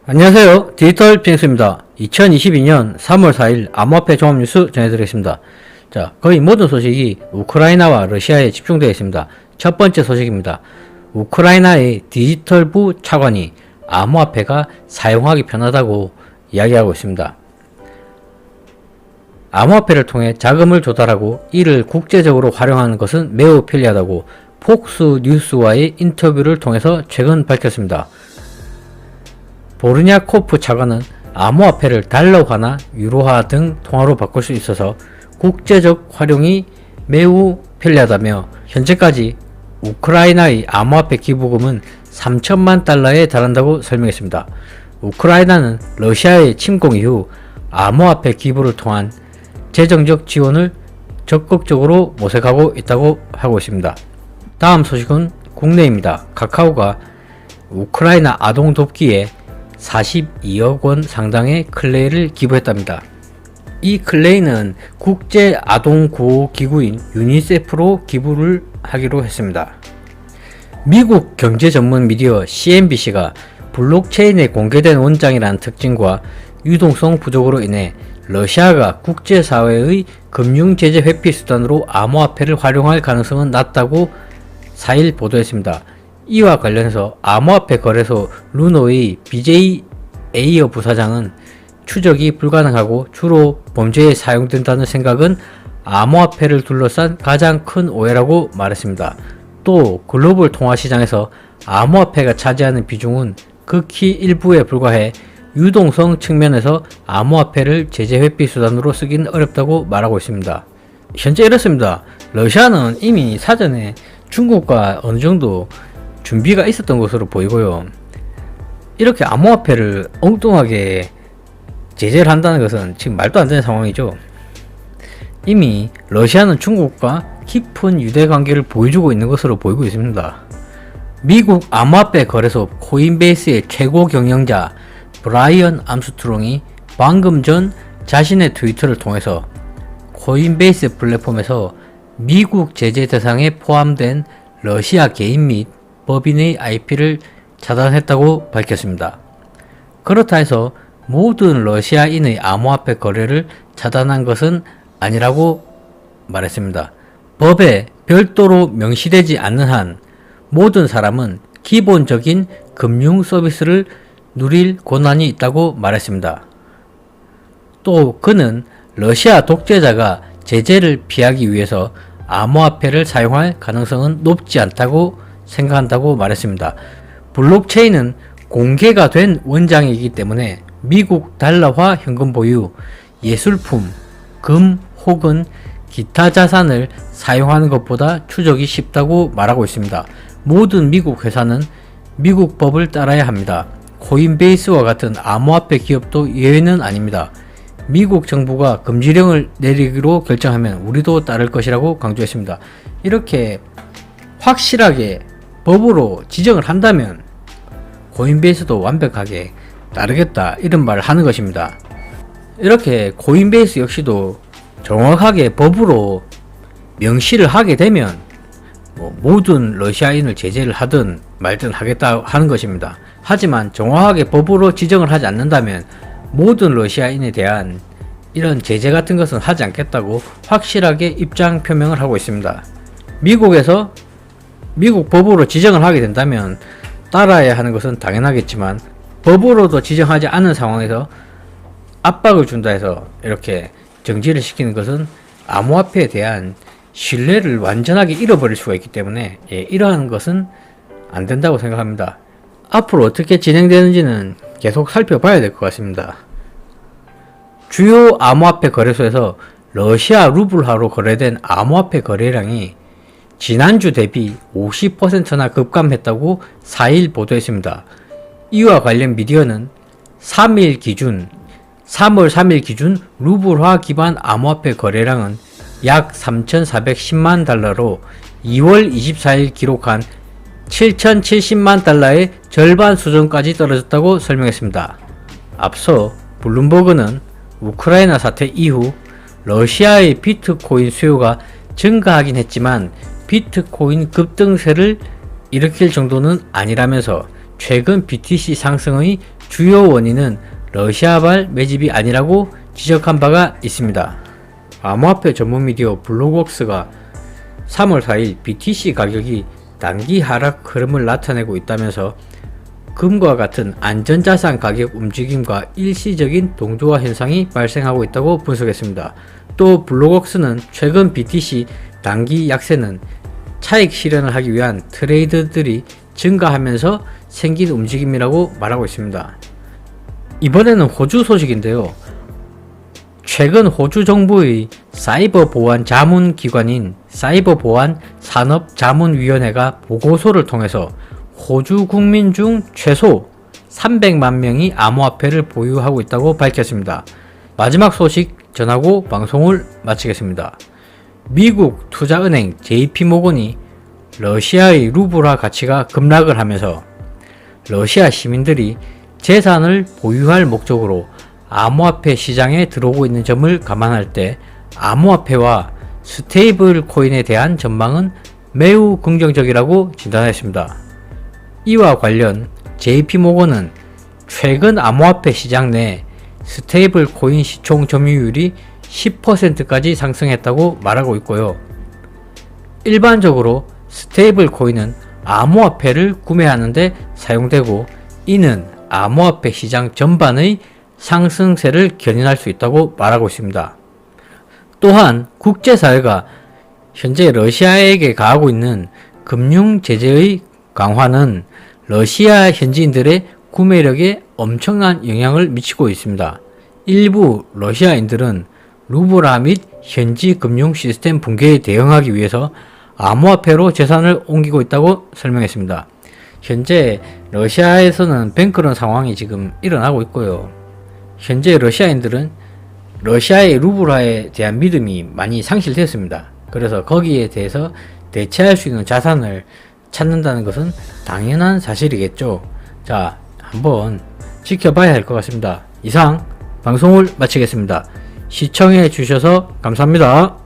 안녕하세요. 디지털 핑스입니다. 2022년 3월 4일 암호화폐 종합뉴스 전해드리겠습니다. 자, 거의 모든 소식이 우크라이나와 러시아에 집중되어 있습니다. 첫 번째 소식입니다. 우크라이나의 디지털부 차관이 암호화폐가 사용하기 편하다고 이야기하고 있습니다. 암호화폐를 통해 자금을 조달하고 이를 국제적으로 활용하는 것은 매우 편리하다고 폭스 뉴스와의 인터뷰를 통해서 최근 밝혔습니다. 보르냐코프 차관은 암호화폐를 달러화나 유로화 등 통화로 바꿀 수 있어서 국제적 활용이 매우 편리하다며 현재까지 우크라이나의 암호화폐 기부금은 3천만 달러에 달한다고 설명했습니다. 우크라이나는 러시아의 침공 이후 암호화폐 기부를 통한 재정적 지원을 적극적으로 모색하고 있다고 하고 있습니다. 다음 소식은 국내입니다. 카카오가 우크라이나 아동 돕기에 42억 원 상당의 클레이를 기부했답니다. 이 클레이는 국제 아동 구호 기구인 유니세프로 기부를 하기로 했습니다. 미국 경제 전문 미디어 CNBC가 블록체인에 공개된 원장이라는 특징과 유동성 부족으로 인해 러시아가 국제사회의 금융제재 회피 수단으로 암호화폐를 활용할 가능성은 낮다고 4일 보도했습니다. 이와 관련해서 암호화폐 거래소 루노의 BJ 에이어 부사장은 추적이 불가능하고 주로 범죄에 사용된다는 생각은 암호화폐를 둘러싼 가장 큰 오해라고 말했습니다. 또 글로벌 통화시장에서 암호화폐가 차지하는 비중은 극히 일부에 불과해 유동성 측면에서 암호화폐를 제재 회피 수단으로 쓰기는 어렵다고 말하고 있습니다. 현재 이렇습니다. 러시아는 이미 사전에 중국과 어느 정도 준비가 있었던 것으로 보이고요. 이렇게 암호화폐를 엉뚱하게 제재를 한다는 것은 지금 말도 안 되는 상황이죠. 이미 러시아는 중국과 깊은 유대관계를 보여주고 있는 것으로 보이고 있습니다. 미국 암호화폐 거래소 코인베이스의 최고 경영자 브라이언 암스트롱이 방금 전 자신의 트위터를 통해서 코인베이스 플랫폼에서 미국 제재 대상에 포함된 러시아 개인 및 법인의 IP를 차단했다고 밝혔습니다. 그렇다 해서 모든 러시아인의 암호화폐 거래를 차단한 것은 아니라고 말했습니다. 법에 별도로 명시되지 않는 한 모든 사람은 기본적인 금융 서비스를 누릴 권한이 있다고 말했습니다. 또 그는 러시아 독재자가 제재를 피하기 위해서 암호화폐를 사용할 가능성은 높지 않다고 생각한다고 말했습니다. 블록체인은 공개가 된 원장이기 때문에 미국 달러화 현금 보유, 예술품, 금 혹은 기타 자산을 사용하는 것보다 추적이 쉽다고 말하고 있습니다. 모든 미국 회사는 미국 법을 따라야 합니다. 코인베이스와 같은 암호화폐 기업도 예외는 아닙니다. 미국 정부가 금지령을 내리기로 결정하면 우리도 따를 것이라고 강조했습니다. 이렇게 확실하게 법으로 지정을 한다면 코인베이스도 완벽하게 따르겠다 이런 말을 하는 것입니다. 이렇게 코인베이스 역시도 정확하게 법으로 명시를 하게 되면 모든 러시아인을 제재를 하든 말든 하겠다 하는 것입니다. 하지만 정확하게 법으로 지정을 하지 않는다면 모든 러시아인에 대한 이런 제재 같은 것은 하지 않겠다고 확실하게 입장 표명을 하고 있습니다. 미국에서 미국 법으로 지정을 하게 된다면 따라야 하는 것은 당연하겠지만 법으로도 지정하지 않은 상황에서 압박을 준다 해서 이렇게 정지를 시키는 것은 암호화폐에 대한 신뢰를 완전하게 잃어버릴 수가 있기 때문에 이러한 것은 안 된다고 생각합니다. 앞으로 어떻게 진행되는지는 계속 살펴봐야 될 것 같습니다. 주요 암호화폐 거래소에서 러시아 루블화로 거래된 암호화폐 거래량이 지난주 대비 50%나 급감했다고 4일 보도했습니다. 이와 관련 미디어는 3월 3일 기준 루블화 기반 암호화폐 거래량은 약 3,410만 달러로 2월 24일 기록한 7,070만 달러의 절반 수준까지 떨어졌다고 설명했습니다. 앞서 블룸버그는 우크라이나 사태 이후 러시아의 비트코인 수요가 증가하긴 했지만 비트코인 급등세를 일으킬 정도는 아니라면서 최근 BTC 상승의 주요 원인은 러시아발 매집이 아니라고 지적한 바가 있습니다. 암호화폐 전문 미디어 블록웍스가 3월 4일 BTC 가격이 단기 하락 흐름을 나타내고 있다면서 금과 같은 안전자산 가격 움직임과 일시적인 동조화 현상이 발생하고 있다고 분석했습니다. 또 블록웍스는 최근 BTC 단기 약세는 차익 실현을 하기 위한 트레이드들이 증가하면서 생긴 움직임이라고 말하고 있습니다. 이번에는 호주 소식인데요. 최근 호주 정부의 사이버 보안 자문 기관인 사이버 보안 산업 자문위원회가 보고서를 통해서 호주 국민 중 최소 300만 명이 암호화폐를 보유하고 있다고 밝혔습니다. 마지막 소식 전하고 방송을 마치겠습니다. 미국 투자은행 JP모건이 러시아의 루블화 가치가 급락을 하면서 러시아 시민들이 재산을 보유할 목적으로 암호화폐 시장에 들어오고 있는 점을 감안할 때 암호화폐와 스테이블 코인에 대한 전망은 매우 긍정적이라고 진단했습니다. 이와 관련 JP모건은 최근 암호화폐 시장 내 스테이블 코인 시총 점유율이 10%까지 상승했다고 말하고 있고요. 일반적으로 스테이블 코인은 암호화폐를 구매하는데 사용되고 이는 암호화폐 시장 전반의 상승세를 견인할 수 있다고 말하고 있습니다. 또한 국제사회가 현재 러시아에게 가하고 있는 금융 제재의 강화는 러시아 현지인들의 구매력에 엄청난 영향을 미치고 있습니다. 일부 러시아인들은 루블화 및 현지 금융 시스템 붕괴에 대응하기 위해서 암호화폐로 재산을 옮기고 있다고 설명했습니다. 현재 러시아에서는 뱅크런 상황이 지금 일어나고 있고요. 현재 러시아인들은 러시아의 루블화에 대한 믿음이 많이 상실되었습니다. 그래서 거기에 대해서 대체할 수 있는 자산을 찾는다는 것은 당연한 사실이겠죠. 자, 한번 지켜봐야 할 것 같습니다. 이상 방송을 마치겠습니다. 시청해 주셔서 감사합니다.